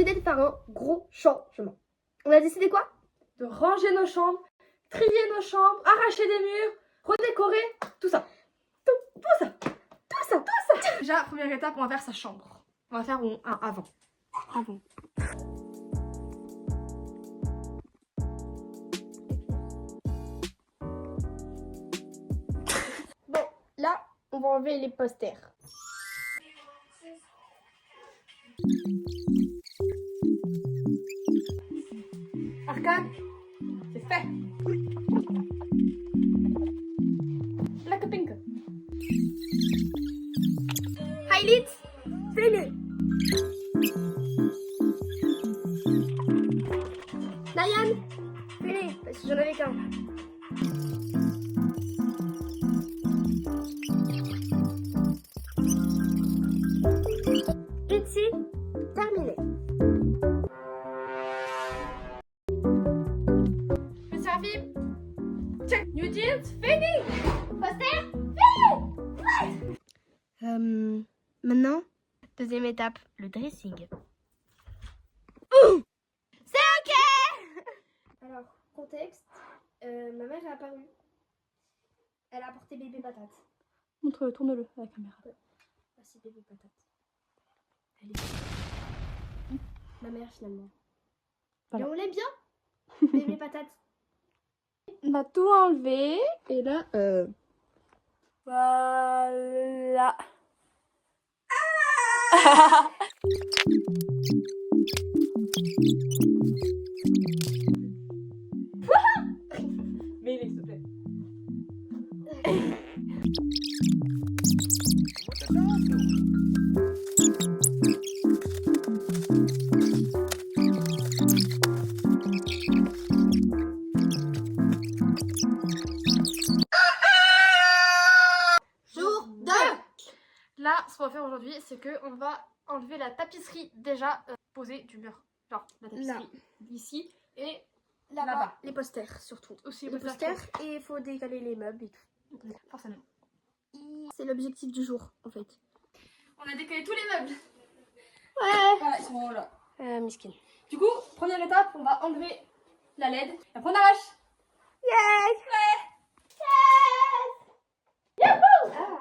décidé de faire un gros changement. On a décidé quoi? De ranger nos chambres, trier nos chambres, arracher des murs, redécorer, tout ça. Tout ça. Déjà, première étape, on va faire sa chambre. On va faire un avant. Bon, là, on va enlever les posters. Arcade, c'est fait. Like a pink. Highlights, fais-le. Diane, fais-le, parce que j'en avais qu'un. Ici, terminé. Seraphim, check. New Jeans, fini. Poster, fais-le. Maintenant, deuxième étape, le dressing. C'est ok. Alors, contexte, ma mère est apparue. Elle a apporté bébé patate. Montre, tourne-le à la caméra. Voici bébé patate. Elle est ma mère finalement. Voilà. Et on l'aime bien, bébé patate. On a tout enlevé et là, voilà. Mets-les, s'il te plaît. Jour 2. Là, ce qu'on va faire aujourd'hui, c'est que on va enlever la tapisserie déjà posée du mur. Genre la tapisserie ici et là-bas. Les posters surtout. Aussi Les posters et il faut décaler les meubles et tout. Forcément. C'est l'objectif du jour en fait. On a décalé tous les meubles. Ouais. Voilà, ils sont là. Miskin. Du coup, première étape, on va enlever la LED. Et après on arrache. Yes. Ouais. Yes. Ah,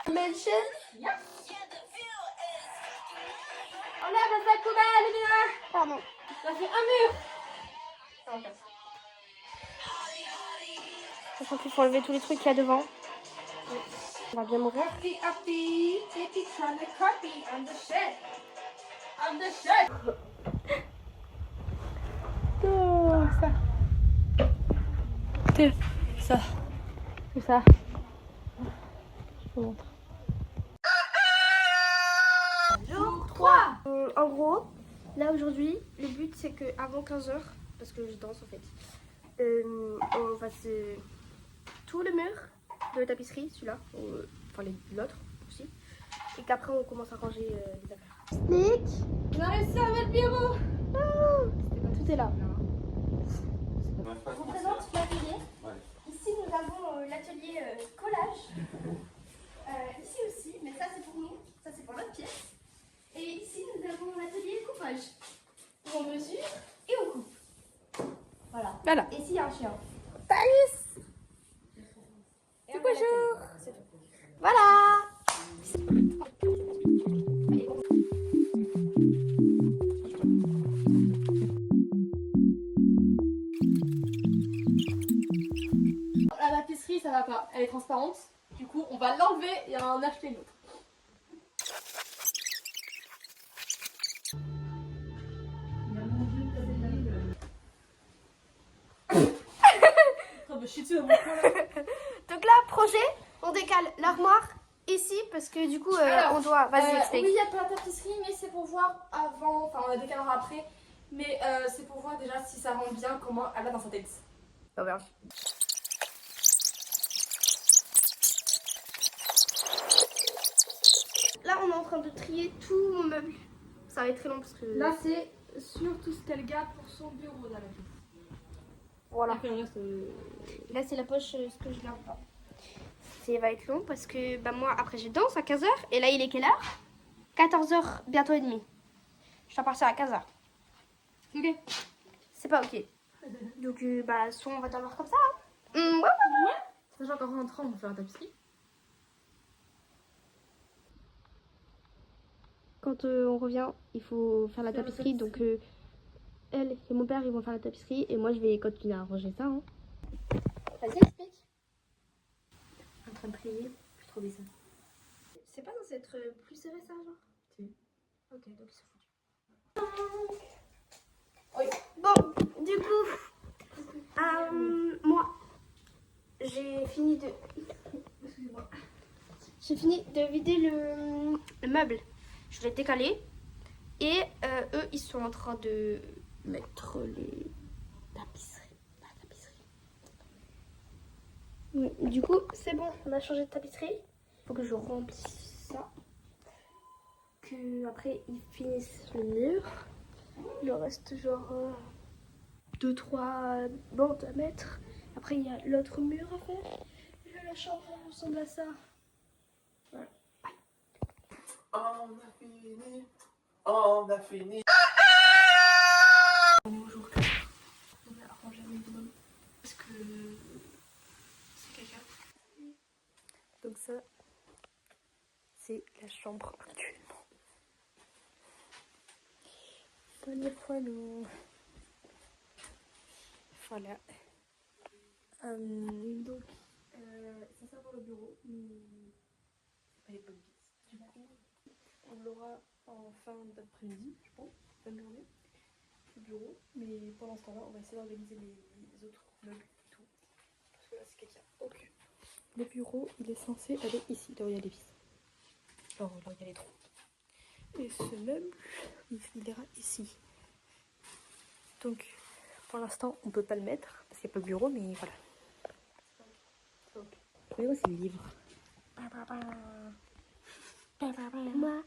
Mention. Yep. Enlève la sac poubelle, Elvira. Pardon. Ça fait un mur. Je crois qu'il faut enlever tous les trucs qu'il y a devant. On va bien mourir. Happy, baby, trying to copy on the shed. On the shed. Ça. C'est ça. Je vous montre. Jour 3. En gros, là aujourd'hui, le but c'est que avant 15h, parce que je danse en fait, on fasse tout le mur de la tapisserie, celui-là, enfin l'autre aussi, et qu'après on commence à ranger les affaires. Sneak. On a réussi à mettre le bureau. Tout est là. Je vous présente l'atelier. Ici nous avons l'atelier collage. Ici aussi, mais ça c'est pour nous, ça c'est pour notre pièce. Et ici nous avons l'atelier coupage. Où on mesure et on coupe. Voilà. Voilà. Et ici il y a un chien. Paris. Du bonjour. Voilà. La tapisserie, ça va pas. Elle est transparente. Du coup, on va l'enlever et en acheter une autre. Donc là, projet, on décale l'armoire ici parce que du coup on doit... Vas-y, explique. Oui, il y a pas la tapisserie, mais c'est pour voir avant, enfin on la décalera après, mais c'est pour voir déjà si ça rend bien comment elle va dans sa tête. On verra. Là, on est en train de trier tout mon meuble. Ça va être très long parce que... Là, c'est sur tout ce qu'elle garde pour son bureau dans la vie. Voilà. Après, le reste, Là, c'est la poche, ce que je garde pas. Ça va être long parce que bah, moi, après, je danse à 15h. Et là, il est quelle heure? 14h, bientôt et demi. Je dois partir à 15h. ok. C'est pas ok. Donc, bah, soit on va dormir comme ça. Hein. Ouais. Sachant qu'en rentrant, on va faire la tapisserie. Quand on revient, il faut faire la Faire la tapisserie. Donc, elle et mon père, ils vont faire la tapisserie. Et moi, je vais continuer à arranger ça. Hein. Vas-y, explique. En train de prier, je trouvais ça. C'est pas censé être plus serré, ça, genre? Si. Ok, donc c'est foutu. Oui. Bon, du coup, moi, j'ai fini de... Excusez-moi. J'ai fini de vider le meuble. Je l'ai décalé. Et eux, ils sont en train de mettre les tapisseries. La tapisserie. Du coup, c'est bon, on a changé de tapisserie. Il faut que je remplisse ça. Que après, ils finissent le mur. Il leur reste genre 2-3 bandes à mettre. Après, il y a l'autre mur à faire. Et là, la chambre ressemble à ça. Voilà. On a fini, on a fini. On est au jour 4. On va arranger un minimum. Parce que c'est caca. Donc ça, c'est la chambre actuellement. Voilà. Donc, ça sert pour le bureau. Pas les bonnes pièces. Du coup, on l'aura en fin d'après-midi, je pense, fin de journée, le bureau. Mais pendant ce temps-là, on va essayer d'organiser les autres meubles et tout. Parce que là, c'est quelqu'un. Donc, le bureau, il est censé aller ici, là où il y a les vis. Alors, là où il y a les trous. Et ce meuble, il ira ici. Donc, pour l'instant, on peut pas le mettre, parce qu'il n'y a pas le bureau, mais voilà. Oui, c'est le livre. Moi.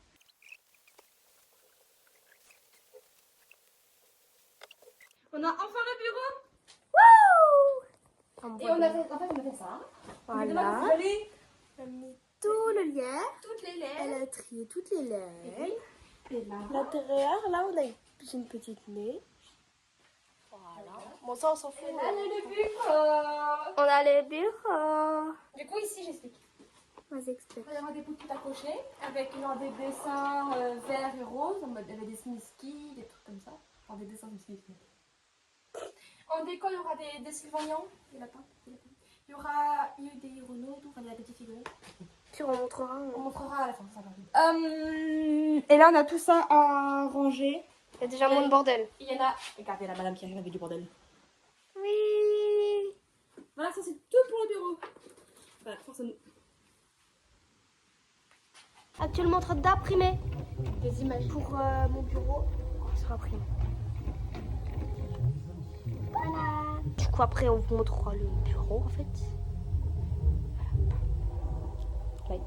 On a enfin le bureau. Et on a fait ça. Voilà. Elle a mis tout le lien. Toutes les lèvres. Elle a trié toutes les lèvres. Et là. L'intérieur, là, on a une petite nez. Voilà. Bon, ça, on s'en fout. Allez, le bureau. On a les bureaux. Du coup, ici, j'explique. Vas-y, explique. Il va y avoir des poupées accrochées avec genre des dessins verts et roses. En mode, il y avait des Smisky, des trucs comme ça. Enfin, des dessins de Smisky. En déco, il y aura des Sylvanians, des lapins. Il y aura des Renault, tout, enfin, des petits figurines. Tu remontreras. On montrera à la fin, ça va. Et là, on a tout ça à ranger. Il y a déjà moins de bordel. Il y en a. Regardez la madame qui arrive avec du bordel. Oui. Voilà, ça c'est tout pour le bureau. Voilà, force à nous. Actuellement en train d'imprimer des images pour mon bureau. On sera imprimé. Voilà. Du coup, après, on vous montrera le bureau en fait. Voilà. Bye.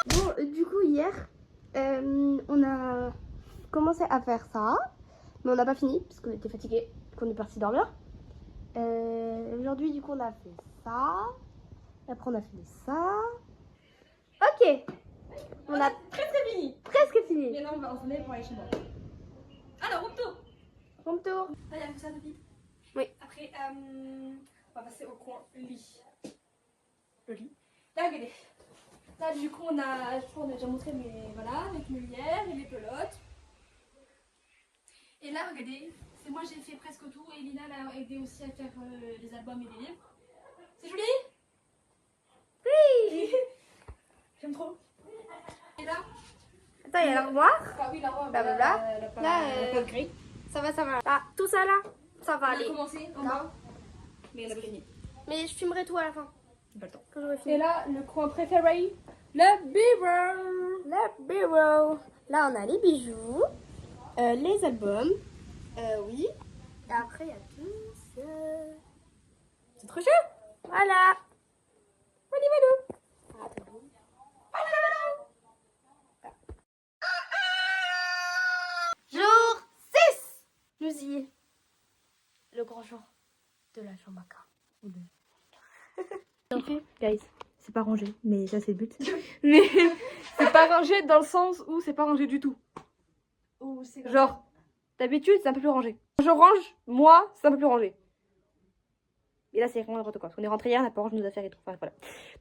Bon, du coup, hier, on a commencé à faire ça, mais on n'a pas fini parce qu'on était fatigués, qu'on est parti dormir. Aujourd'hui, du coup, on a fait ça. Et après, on a fait ça. Ok. On a Presque fini. presque fini. Maintenant, on va ensemble pour aller chez moi. Alors, room tour. Bon tour. Là, il y a tout ça de vide. Oui. Après, on va passer au coin lit. Le lit. Là, regardez. Là, du coup, je crois qu'on a déjà montré, mais voilà, avec une lumière et les pelotes. Et là, regardez, c'est moi, j'ai fait presque tout. Et Lina l'a aidé aussi à faire les albums et les livres. C'est joli? Oui. J'aime trop. Et là? Attends, il y a l'armoire. Ah oui, la robe. Blablabla. Là, la gris. ça va, ça va. Ah, tout ça là, ça va On a aller. commencé en Non. bas. Mais on a pas fini. Mais je filmerai tout à la fin. Pas le temps. Quand j'aurai fini. Et là, le coin préféré, le bureau. Le bureau. Là, on a les bijoux, les albums. Oui. Et après, il y a tout ça. C'est trop chou. Voilà. Allez, voilà. de la chambre à K. Guys, c'est pas rangé, mais ça c'est le but. Mais c'est pas rangé dans le sens où c'est pas rangé du tout. Ou c'est comme Genre, d'habitude c'est un peu plus rangé. Quand je range, moi, c'est un peu plus rangé. Et là c'est vraiment n'importe quoi. Parce qu'on est rentré hier, on n'a pas rangé nos affaires et tout. Enfin voilà.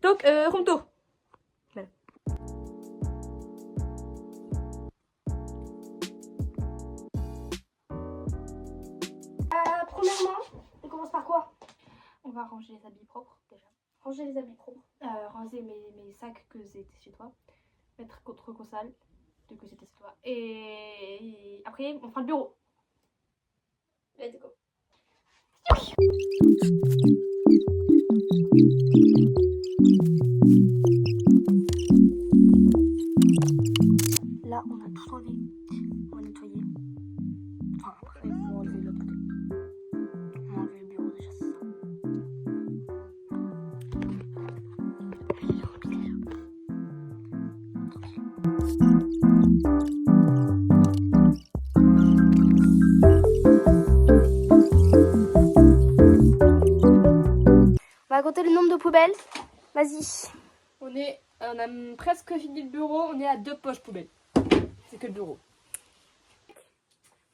Donc, room tour. Voilà. Premièrement, on commence par quoi? On va ranger les habits propres déjà. Ranger les habits propres. Ranger mes sacs que c'était chez toi. Mettre contre console de que c'était chez toi. Et après, on fera le bureau. Let's go. Là, on a tout enlevé. On va nettoyer. Enfin, après, il faut enlever l'autre côté. On va enlever le bureau déjà, c'est ça. Il est rempli déjà. On va compter le nombre de poubelles. Vas-y. On a presque fini le bureau. On est à 2 poches poubelles. C'est que le bureau.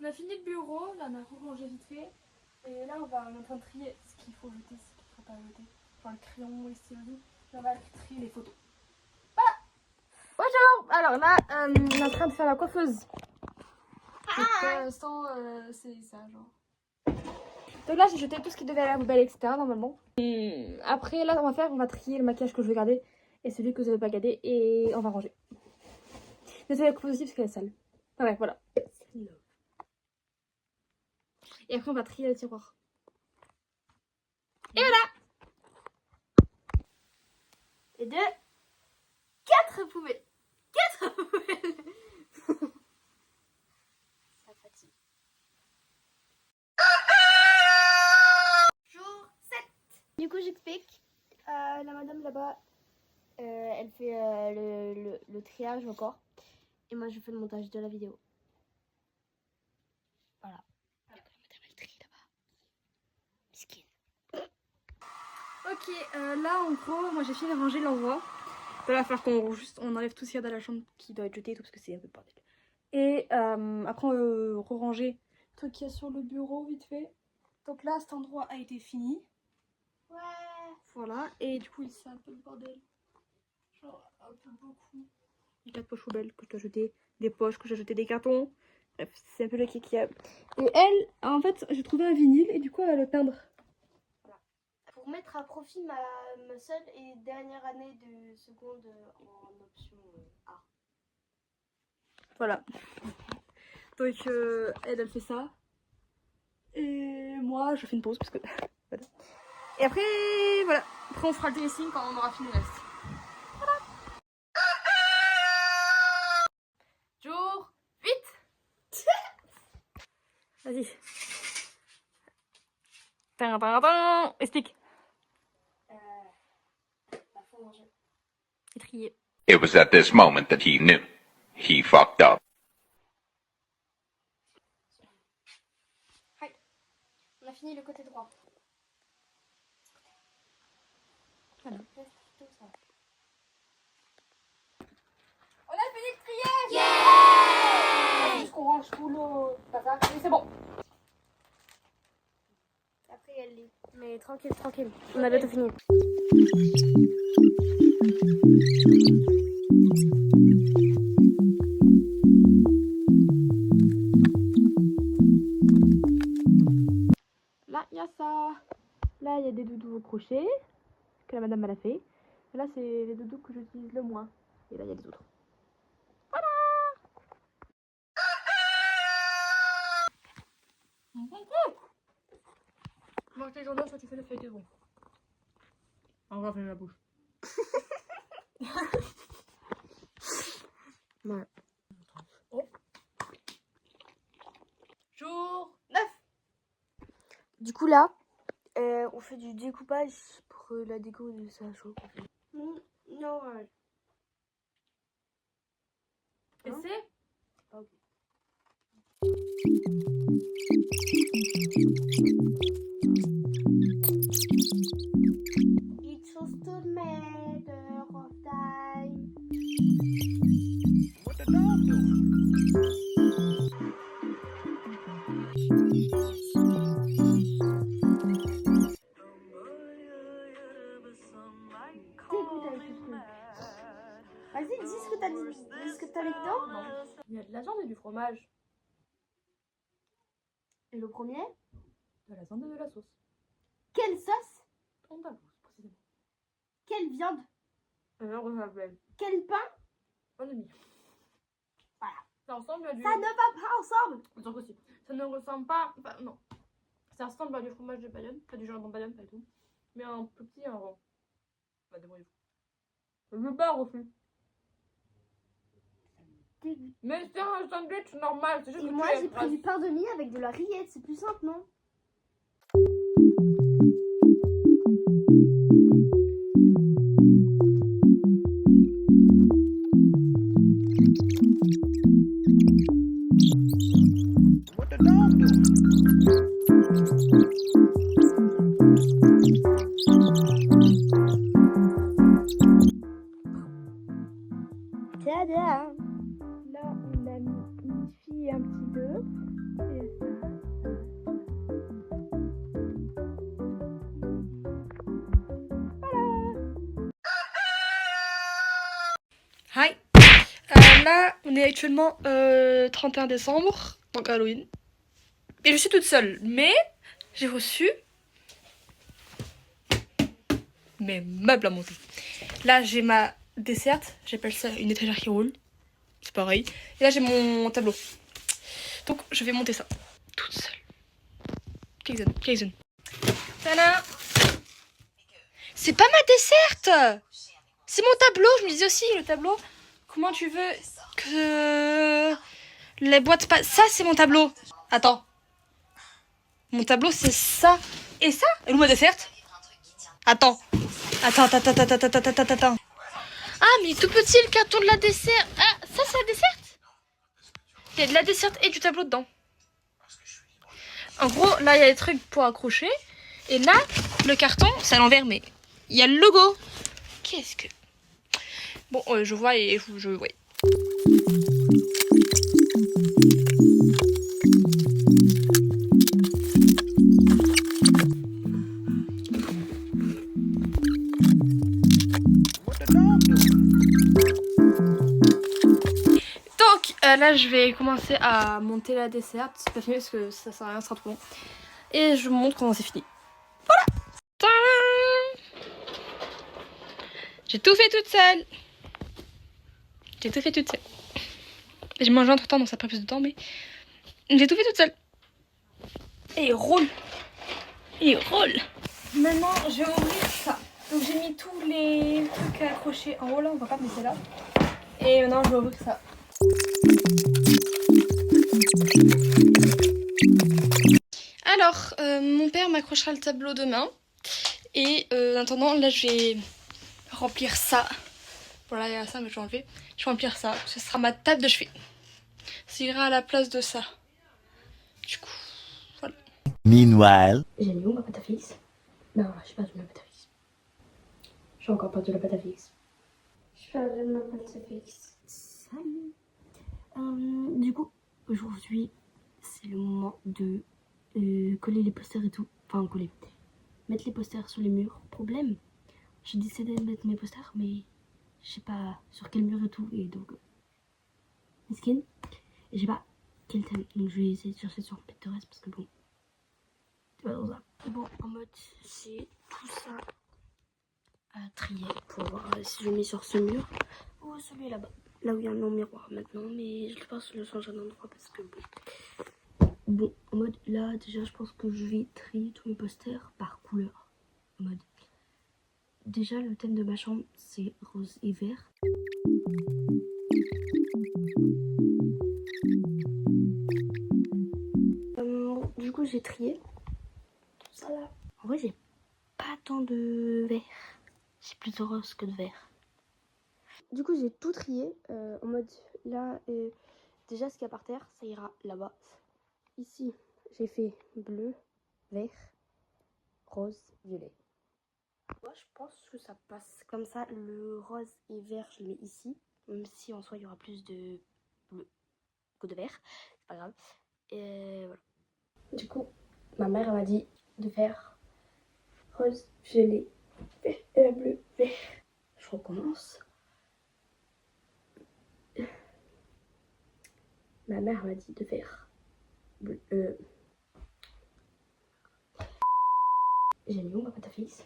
On a fini le bureau. Là, on a rangé vite fait. Et là, on est en train de trier ce qu'il faut jeter, ce qu'il ne faut pas jeter. Genre le crayon, les stylos. Et on va trier les photos. Bonjour. Alors là, on est en train de faire la coiffeuse. Donc, pour l'instant, c'est ça, genre. Donc là, j'ai jeté tout ce qui devait aller à la poubelle, etc. normalement. Après, là, on va trier le maquillage que je veux garder et celui que je ne veux pas garder et on va ranger. Nettoyer la coiffeuse aussi parce qu'elle est sale. Ah ouais, voilà. Et après, on va trier le tiroir. Et voilà. Et 2, 4 poubelles. 4 poubelles. Ça fatigue. Jour 7. Du coup, j'explique. La madame là-bas, elle fait le triage encore. Et moi, je fais le montage de la vidéo. Voilà. La madame, elle trie là-bas. Miskin. Ok, là, en gros, moi j'ai fini de ranger l'envoi. Il va falloir on enlève tout ce qu'il y a dans la chambre qui doit être jeté et tout parce que c'est un peu le bordel. Et après, on va re-ranger le truc qu'il y a sur le bureau vite fait. Donc là, cet endroit a été fini. Ouais. Voilà, et du coup, ici, c'est un peu le bordel. Genre, un peu beaucoup. 4 poches poubelles que je dois jeter, des poches que j'ai jeté, des cartons. Bref, c'est un peu le qu'il y a. Et elle, en fait, j'ai trouvé un vinyle et du coup, elle va le peindre. Pour mettre à profit ma seule et dernière année de seconde en option A. Voilà. Donc, elle fait ça. Et moi, je fais une pause parce que. Voilà. Et après, voilà. Après, on fera le dressing quand on aura fini le reste. Voilà. Jour 8. Vas-y. Explique. Faut manger. Et trier. It was at this moment that he knew. He fucked up. On a fini le côté droit. Voilà. On a fini de trier! Yeah! Juste qu'on range tout le bazar. Et c'est bon. Après, elle lit. Mais tranquille, tranquille. On a bientôt fini. Là, il y a ça. Là, il y a des doudous au crochet que la madame elle a fait. Et là, c'est les doudous que j'utilise le moins. Et là, il y a les autres. Voilà. Mange tes journaux, soit tu fais le feuille de bon. On va faire la bouche. Voilà. Oh. Jour 9. Du coup, là, on fait du découpage pour la déco de sa chambre. Non, ouais. Et Hein? c'est Pas ok. t'as dit ce que t'as mis dedans? Non. Il y a de la viande et du fromage. Et le premier? De la viande et de la sauce. Quelle sauce? Andalouse, précisément. Quelle viande? Quel Quel pain? Un demi. Voilà. Ça ressemble à du... Ça ne va pas ensemble! Bien que si. Ça ne ressemble pas... Enfin, non. Ça ressemble à du fromage de Bayonne. Pas du jardin de Bayonne, pas du tout. Mais un petit, un rond. Bah, débrouillez-vous. Le bar aussi. Mais c'est un sandwich normal, c'est juste Et que moi tu es j'ai pris du pain de mie avec de la rillette, c'est plus simple, non? Tada! Là, on a unifié un petit peu. Et Hi. Là, on est actuellement 31 décembre, donc Halloween. Et je suis toute seule, mais j'ai reçu mes meubles à monter. Là, j'ai ma desserte, j'appelle ça une étagère qui roule. C'est pareil. Et là, j'ai mon tableau. Donc, je vais monter ça toute seule. Kaizen. Tada! C'est pas ma desserte! C'est mon tableau, je me disais aussi, le tableau. Comment tu veux que les boîtes pas... Ça, c'est mon tableau. Attends. Mon tableau, c'est ça. Et ça? Et où ma desserte? Attends. Attends. Ah, mais tout petit, le carton de la dessert. Ah, ça, c'est la desserte? Il y a de la desserte et du tableau dedans. En gros, là, il y a des trucs pour accrocher. Et là, le carton, c'est à l'envers, mais il y a le logo. Qu'est-ce que... Bon, je vois et je vois. Donc, là, je vais commencer à monter la desserte. C'est pas fini parce que ça sert à rien, ça sera trop long. Et je vous montre comment c'est fini. Voilà! Tadam! J'ai tout fait toute seule. J'ai mangé entre temps, donc ça prend plus de temps, mais j'ai tout fait toute seule. Et il roule. Maintenant, je vais ouvrir ça. Donc j'ai mis tous les trucs accrochés en haut là, on va pas mettre là. Et maintenant, je vais ouvrir ça. Alors, mon père m'accrochera le tableau demain. Et en attendant, là, je vais remplir ça. Voilà, il y a ça, mais je vais enlever. Je vais remplir ça. Ce sera ma table de chevet. Ça ira à la place de ça. Du coup, voilà. Meanwhile. J'ai mis où ma pâte à fixe? Non, je suis pas de ma pâte à fixe. Je suis encore pas de la pâte à fixe. Je suis pas de ma pâte à fixe. Salut. Du coup, aujourd'hui, c'est le moment de coller les posters et tout. Enfin, coller. Mettre les posters sur les murs. Problème, j'ai décidé de mettre mes posters, mais je sais pas sur quel mur et tout. Et donc, mesquine. Et je sais pas quel thème. Donc, je vais essayer de chercher sur Pinterest parce que bon. C'est pas dans ça. Bon, en mode, c'est tout ça à trier pour voir si je mets sur ce mur ou celui là-bas. Là où il y a mon miroir maintenant, mais je pense le changer d'endroit parce que bon. Bon, en mode, là, déjà, je pense que je vais trier tous mes posters par couleur. En mode, déjà, le thème de ma chambre, c'est rose et vert. Bon, du coup, j'ai trié tout ça là. En vrai, j'ai pas tant de vert. J'ai plus de rose que de vert. Du coup, j'ai tout trié en mode, là, déjà, ce qu'il y a par terre, ça ira là-bas. Ici, j'ai fait bleu, vert, rose, violet. Moi, je pense que ça passe comme ça. Le rose et vert, je le mets ici. Même si en soi, il y aura plus de bleu que de vert. C'est pas grave. Et voilà. Du coup, ma mère m'a dit de faire rose, violet, vert, bleu, vert. Je recommence. ma mère m'a dit de faire... J'ai mis où ma pâte à fixe?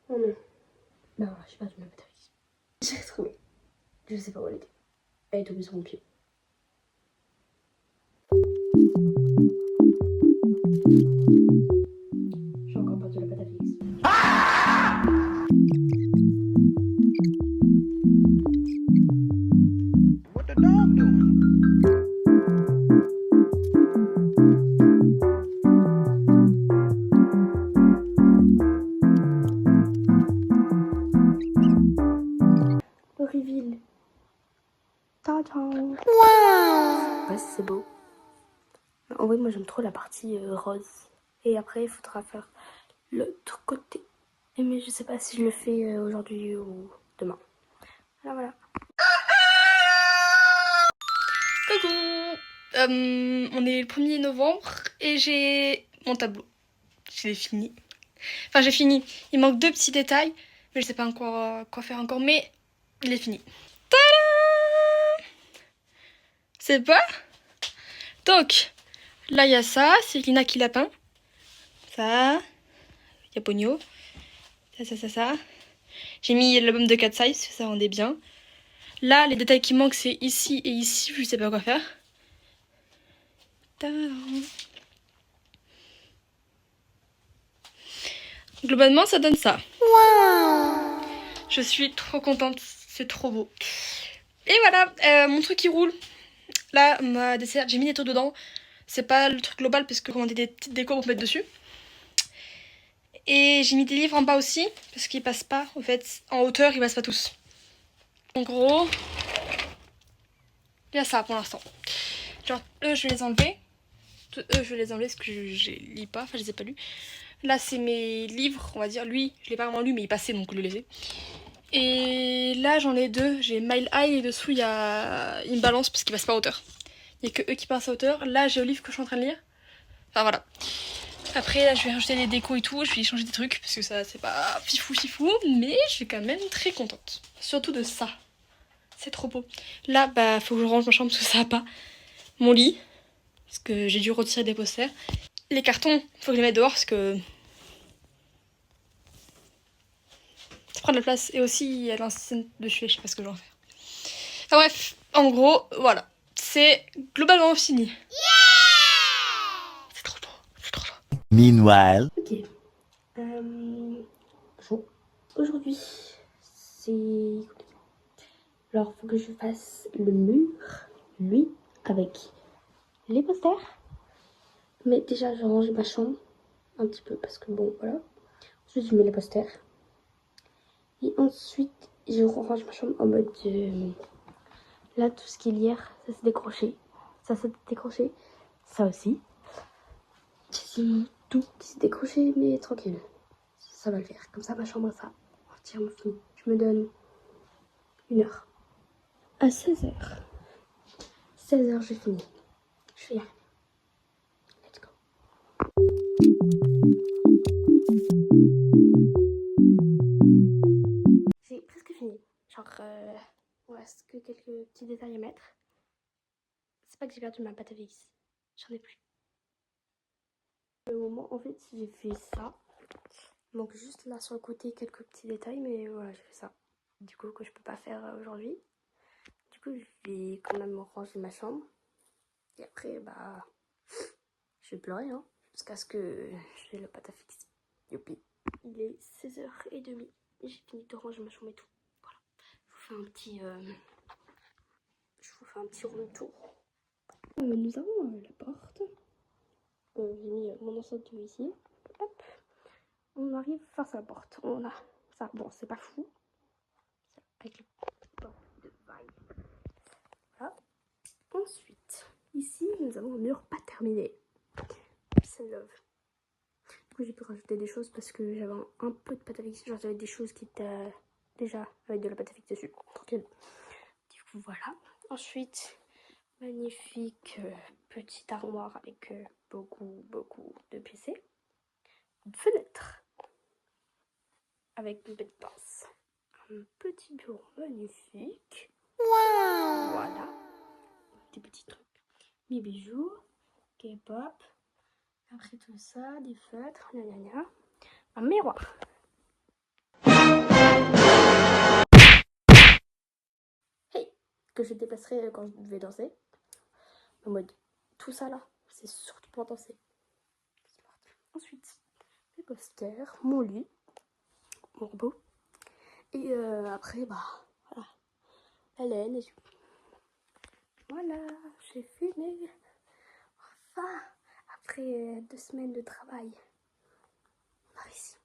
Oh non. Bah je sais pas, je mets ma pâte à fixe. J'ai retrouvé. Je sais pas où elle était. Elle est tombée sur mon pied. J'ai encore perdu la pâte à fixe. What the dog doing? Le reveal. Ta-da! Ouais, c'est beau. En vrai, moi j'aime trop la partie rose. Et après, il faudra faire l'autre côté. Mais je sais pas si je le fais aujourd'hui ou demain. Voilà. Coucou. On est le 1er novembre et j'ai mon tableau. Je l'ai fini. Enfin, j'ai fini. Il manque 2 petits détails, mais je sais pas encore quoi faire encore, mais il est fini. Tadam! C'est pas? Donc, là, il y a ça. C'est Lina qui l'a peint. Ça. Il y a Pogno. Ça. J'ai mis l'album de Cat Size, ça rendait bien. Là, les détails qui manquent, c'est ici et ici. Je sais pas quoi faire. Tadam! Globalement, ça donne ça. Wow. Je suis trop contente, c'est trop beau. Et voilà, mon truc qui roule. Là, ma dessert, j'ai mis des trucs dedans. C'est pas le truc global parce que j'ai commandé des petites décos pour mettre dessus. Et j'ai mis des livres en bas aussi parce qu'ils passent pas, en fait, en hauteur, ils passent pas tous. En gros, il y a ça pour l'instant. Genre, eux, je vais les enlever. Eux, je vais les enlever parce que je lis pas, enfin, je les ai pas lus. Là, c'est mes livres, on va dire. Lui, je l'ai pas vraiment lu, mais il passait, donc je le laissais. Et là, j'en ai 2. J'ai Mile High et dessous, il me balance parce qu'il passe pas à hauteur. Il n'y a que eux qui passent à hauteur. Là, j'ai le livre que je suis en train de lire. Enfin, voilà. Après, là, je vais rajouter des décos et tout. Je vais changer des trucs parce que ça, c'est pas fifou. Mais je suis quand même très contente. Surtout de ça. C'est trop beau. Là, bah, faut que je range ma chambre parce que ça va pas. Mon lit. Parce que j'ai dû retirer des posters. Les cartons, faut que je les mette dehors parce que ça prend de la place. Et aussi, il y a l'ancienne de chevet, je sais pas ce que j'en fais. Enfin bref, en gros, voilà. C'est globalement fini. Yeah, c'est trop beau. Meanwhile. Ok. Bon. Aujourd'hui, c'est... Alors, faut que je fasse le mur, lui, avec les posters. Mais déjà, je range ma chambre un petit peu parce que bon, voilà. Ensuite, je mets les posters. Et ensuite, je range ma chambre en mode... Là, tout ce qui est lire, ça c'est décroché. Ça c'est décroché. Ça aussi. Ici, tout c'est décroché, mais tranquille. Ça va le faire. Comme ça, ma chambre sera entièrement finie. Je me donne 1 heure. À 16h. 16h, j'ai fini. Je vais y arriver. Let's go. J'ai presque fini. Genre, il me reste que quelques petits détails à mettre. C'est pas que j'ai perdu ma pâte à fixe. J'en ai plus. Au moment, en fait, j'ai fait ça. Donc juste là sur le côté quelques petits détails, mais voilà, j'ai fait ça. Du coup, que je peux pas faire aujourd'hui. Du coup, je vais quand même ranger ma chambre. Et après, bah, je vais pleurer, hein. Jusqu'à ce que j'ai le pâte à fixe. Youpi. Il est 16h30. Et j'ai fini de ranger ma chambre et tout. Voilà. Je vous fais un petit room tour. Nous avons la porte. J'ai mis mon enceinte ici. Hop. On arrive face à la porte. On a ça. Bon, c'est pas fou. Avec le porte de vibe. Voilà. Ensuite, ici, nous avons un mur pas terminé. C'est love. Du coup, j'ai pu rajouter des choses parce que j'avais un peu de pâte à fixe. Genre, j'avais des choses qui étaient déjà avec de la pâte à fixe dessus. Tranquille. Du coup, voilà. Ensuite, magnifique petite armoire avec beaucoup de PC. Une fenêtre avec une petite pince. Un petit bureau magnifique. Wow. Voilà. des petits trucs. Mes bijoux, K-pop, après tout ça, des feutres, gna. Un miroir. Hey, que je déplacerai quand je vais danser. En mode, tout ça là, c'est surtout pour danser. Ensuite, mes posters, mon lit, mon robot. Et après, bah, voilà, la laine et tout. Voilà, j'ai fini. Enfin, après 2 semaines de travail, on a réussi.